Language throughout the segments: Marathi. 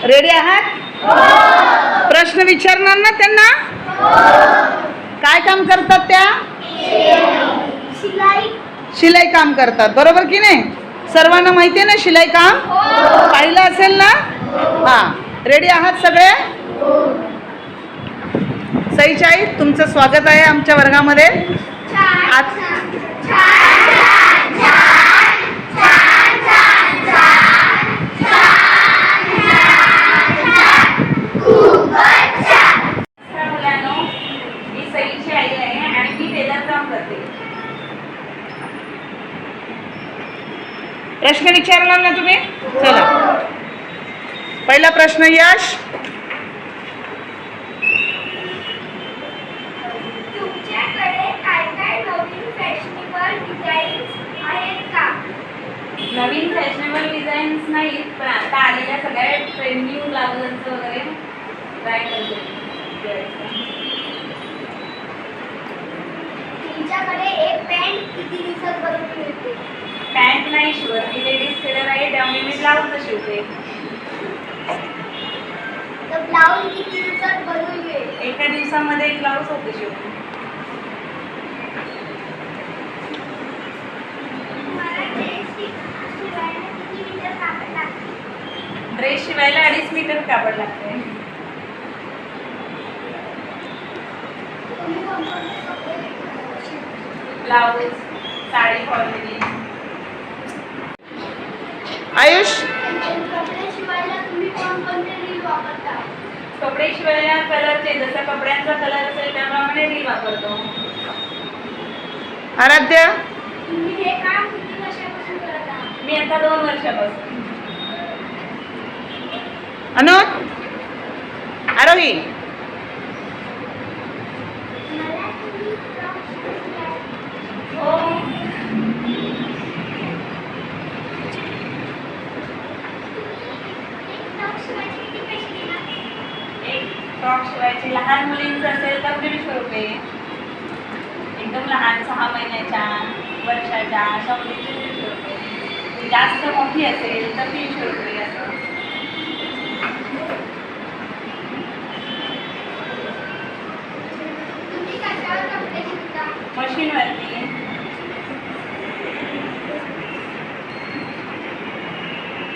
रेडी आहात? प्रश्न विचारणार ना त्यांना? काय काम करतात त्या? शिलाई काम करतात, बरोबर की नाही? सर्वांना माहिती आहे ना शिलाई काम? पाहिलं असेल ना? हा, रेडी आहात सगळे? सईचाई, तुमचं स्वागत आहे आमच्या वर्गामध्ये. प्रश्न विचारणार ना तुम्ही? चला, पहिला प्रश्न. यश, तुमच्याकडे काय काय नवीन फॅशनेबल डिझाईन्स आहेत का? नवीन फॅशनेबल डिझाईन्स नाहीत, पण आता आलेल्या सगळ्या ट्रेंडिंग ब्लाउजांचं वगैरे ट्राय करतो. तुमच्याकडे एक पॅन्ट किती दिवसात बनवून मिळते? पॅन्ट नाही शिवत मी, लेडीज टेलर आहे, त्यामुळे मी ब्लाऊज शिवते. तर ब्लाऊज किती दिवसात बनवून मिळेल? एका दिवसामध्ये एक ब्लाऊज होते शिवून. तुम्हाला शिवायला किती मीटर कापड लागते? ड्रेस शिवायला 2.5 मीटर कापड लागते. तुम्ही कोणकोणते कपडे शिवता? Blouse, sari, formally. आयुष, कपडे शिवायला तुम्ही कोणकोणते रील वापरता? कपडे शिवायला कलरचे, जसा कपड्यांचा कलर असेल त्याप्रमाणे रील वापरतो. आराध्य, तुम्ही हे काम किती वर्षापासून करत आहात? मी आता 2 वर्षापासून. अनुज, आरोही, मला तुम्ही फ्रॉक शिवता? हो, एक फ्रॉक शिवायचे किती पैसे घेणार? एक फ्रॉक शिवायची लहान मुलींचं असेल तर 150 रुपये. एकदम लहान 6 महिन्याच्या, वर्षाच्या अशा मुलींचे 150 रुपये. जास्त मोठी असेल तर 300 रुपये असं. तुम्ही कशावर कपडे शिवता? मशीनवरती.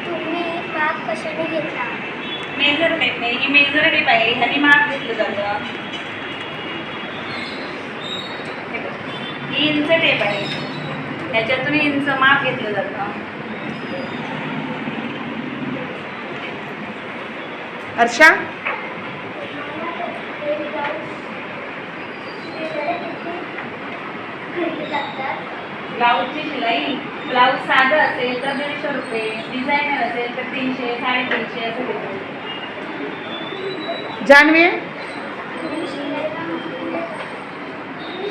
तुम्ही माप कशाने घेता? मेजर टेप नाही, ही मेजर टेप आहे, ह्यानी माप घेतलं जातं. ही इंच टेप आहे, ह्याच्यातून इंच माप घेतलं जातं. हर्षा, ब्लाऊजची शिलाई, ब्लाऊज साधं असेल तर 150 रुपये, डिझायनर असेल तर 300, 350 असं घेतो. जान्हवी,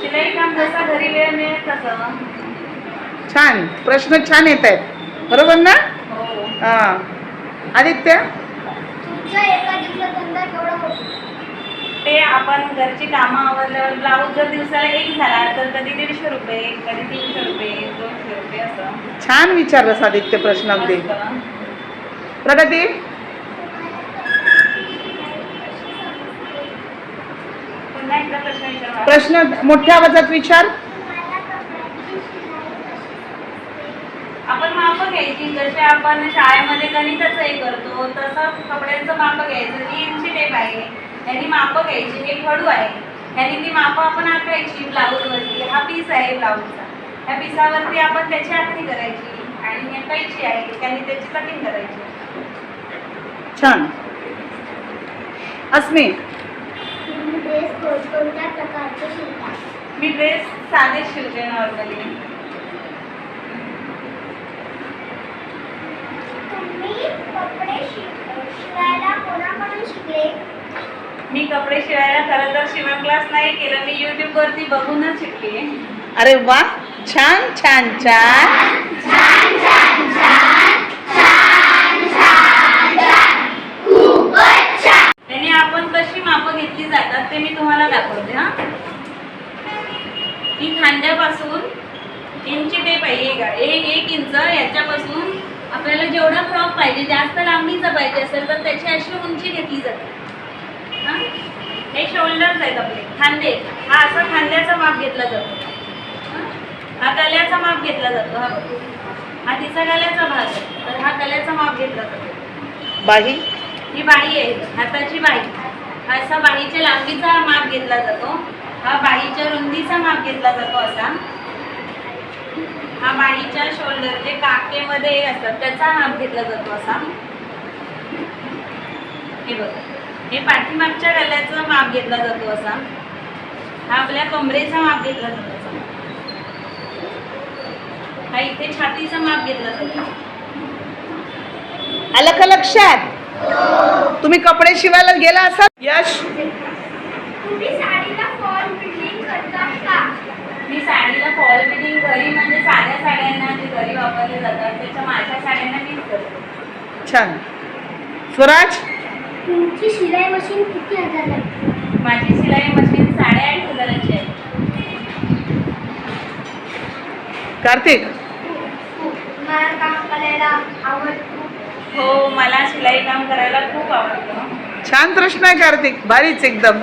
शिलाई काम जसा घरी वेळ मिळेल तसं. छान प्रश्न, छान येत आहेत, बरोबर ना? हो, हा. आदित्य, तुमचा एका दिवसात धंदा केवढा होतो? ते आपण घरची कामं आवरल्यावर ब्लाऊज जर दिवसाला एक झाला तर कधी 150 रुपये, कधी 300 रुपये, 200 रुपये असं. छान विचारलंस आदित्य प्रश्न अगदी. असतं. प्रगती, पुन्हा एकदा प्रश्न विचारा. प्रश्न मोठ्या आवाजात विचार. आपण माप घ्यायची, जसे आपण शाळेमध्ये गणिताचं हे करतो तसं कपड्यांचं माप घ्यायचं. ही इंची टेप आहे, ह्यानी माप घ्यायची. हे खडू आहे, ह्यानी ती माप आपण आखायची ब्लाऊजवरती. हा पीस आहे ब्लाऊजचा, ह्या पिसावरती आपण त्याची आखणी करायची आणि हे कैची आहे त्यांनी त्याची कटिंग करायची. छान. अस्मी, तुम्ही ड्रेस कोणत्या प्रकारचे शिवता? मी ड्रेस साधे शिवते नॉर्मली. तुम्ही कपडे शिवायला कोणाकडून शिकले? मी कपडे शिवायला खरं तर शिवण क्लास नाही केलं, मी यूट्यूबवरती बघूनच शिकले. अरे वा, छान छान छान. त्याने आपण कशी मापं घेतली जातात ते मी तुम्हाला दाखवते. हा, ही खांद्यापासून इंची टेप आहे, 1 इंच, याच्यापासून आपल्याला जेवढा फ्रॉक पाहिजे, जास्त लांबीचा पाहिजे असेल तर त्याची अशी उंची घेतली जाते. हां, हे शोल्डर्स आहेत आपले, खांदे. हा असा खांद्याचा माप घेतला जातो. हा गल्याचा माप घेतला जातो. हा बघ, हा तिचा गल्याचा भाग आहे, तर हा गल्याचा माप घेतला जातो. बाही ही बाही आहे, हाताची बाही. हा असा बाहीच्या लांबीचा माप घेतला जातो. हा बाहीच्या रुंदीचा माप घेतला जातो असा. हा बाहीच्या शोल्डर जे काकेमध्ये असतात त्याचा माप घेतला जातो असा. हे बघ, हे पाठीमागच्या गल्याचा माप घेतला जातो असा. हा आपल्या कमरेचा माप घेतला जातो असा. हा इथे छातीचा माप घेतला जातो. आलं का लक्षात? तुम्ही कपडे शिवायला गेला असाल? यश, तुम्ही साडीला फॉल फिटिंग करता का? मी साडीला फॉल फिटिंग घरी म्हणजे साध्या साड्यांना जे घरी वापरले जातात त्याच्या माझ्या साड्यांना मीच करते. छान. स्वराज, तुमची शिलाई मशीन किती हजाराची? माझी शिलाई मशीन 8,500ची आहे. कार्तिक, मला काम करायला आवडतं. हो, मला शिलाई काम करायला खूप आवडतं. छान प्रश्न आहे कार्तिक, भारीच एकदम.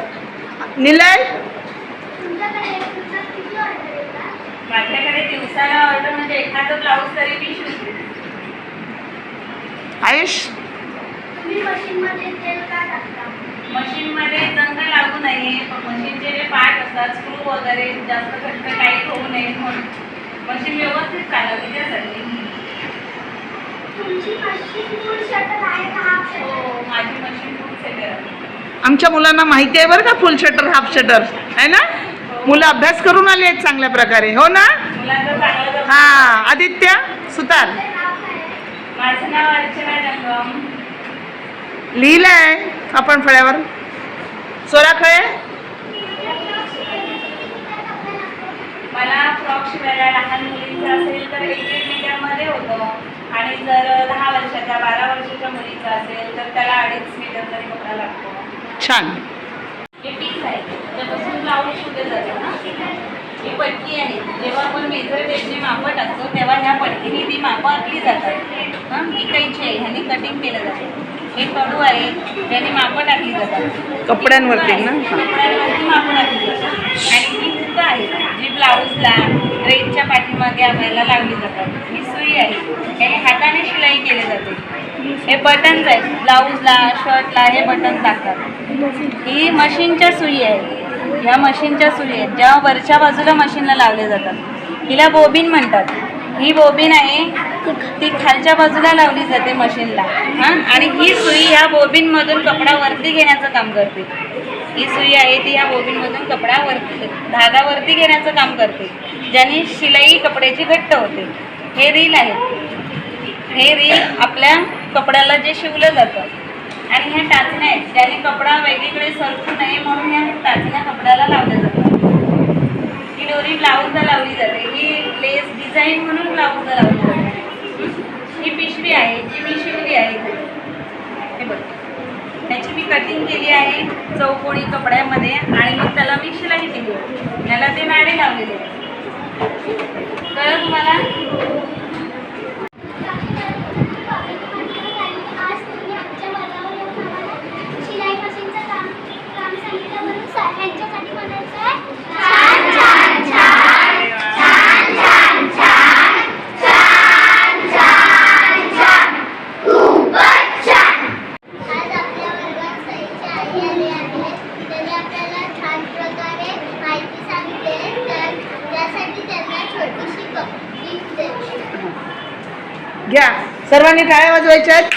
निलय, तुमच्याकडे किती ऑर्डर येतात? माझ्याकडे दिवसाला ऑर्डर म्हणजे एखादं ब्लाऊज तरी मी शिवते. आयुष, तुम्ही मशीनमध्ये तेल का टाकता? मशीनमध्ये जंग लागू नये, मशीनचे जे पार्ट असतात स्क्रू वगैरे जास्त घट्ट टाईट होऊ नये म्हणून मशीन व्यवस्थित चालावी त्यासाठी. तुमची मशीन फुल शटर आहे का हाफ हो, शटर? माझी मशीन खूप सेटर आहे. आमच्या मुलांना माहिती आहे बरं का, फुल शटर हाफ शटर आहे ना. मुलं अभ्यास करून आले आहेत चांगल्या प्रकारे, हो ना. मुलांचं चांगलं जमतं. हा, आदित्य सुतार, तुमचे नाव काय आहे? माझं नाव अर्चना जंगम. लिहिलंय आपण फळ्यावर. सोरा खळे, मला फ्रॉक शिवायला लहान मुलींचा असेल तर 1-1 मीटरमध्ये होतं, आणि जर 10 वर्षाच्या 12 वर्षाच्या मुलीचा असेल तर त्याला 2.5 मीटर तरी कपडा लागतो. छान. हे पीस आहे त्यापासून ब्लाऊज शिवले जातं ना. ही पट्टी आहे, जेव्हा आपण मेजर टेपने मापं टाकतो तेव्हा ह्या पट्टीने ती मापं आखली जातात. हां, ही कैची आहे, ह्याने कटिंग केलं जातं. हे कडू आहे, त्याने मापं टाकली जातात. कपड्यांवरती ना. कपड्यांवरती मापं टाकली जातात. आणि ही हुक आहे जी ब्लाऊजला ड्रेसच्या पाठीमागे आपल्याला लावली जातात. ही सुई आहे, याने हाताने शिलाई केली जाते. हे बटन्स आहेत, ब्लाऊजला शर्टला हे बटन टाकतात. ही मशीनच्या सुई आहे, ह्या मशीनच्या सुई आहेत ज्या वरच्या बाजूला मशीनला लावले जातात. हिला बोबिन म्हणतात. ही बोबिन आहे, ती खालच्या बाजूला लावली जाते मशीनला. हां, आणि ही सुई ह्या बोबिनमधून कपडा वरती घेण्याचं काम करते. ही सुई आहे ती ह्या बोबिनमधून कपडा वरती, धागा वरती घेण्याचं काम करते, ज्याने शिलाई कपड्याची घट्ट होते. हे रील आहे, हे रील आपल्या कपड्याला जे शिवलं जातं. आणि ह्या टाचण्या आहेत ज्याने कपडा वेगळीकडे सरकू नये म्हणून ह्या टाचण्या कपड्याला लावल्या जातात. ही दोरी ब्लाऊजला लावली जाते, ही लेस डिझाईन म्हणून ब्लाऊजला लावली जाते. ही पिशवी आहे जी मी शिवली आहे. हे बघ, त्याची मी कटिंग केली आहे चौकोनी कपड्यामध्ये, आणि मग त्याला मी शिलाई केली आहे. त्याला ते नाडे लावलेले आहे. कळलं तुम्हाला? आज तुम्ही आमच्या वर्गावर येऊन आम्हाला शिलाई मशीनचं काम सांगितलं म्हणून ह्यांच्यासाठी म्हणायचं आहे छान छान छान छान छान छान छान छान छान खूपच छान. आज आपल्या वर्गात सईची आई आली आहे. त्यांनी आपल्याला छान प्रकारे माहिती सांगितली, तर त्यासाठी त्यांना छोटीशी गिफ्ट देऊ. घ्या, सर्वांनी टाळ्या वाजवायच्या आहेत.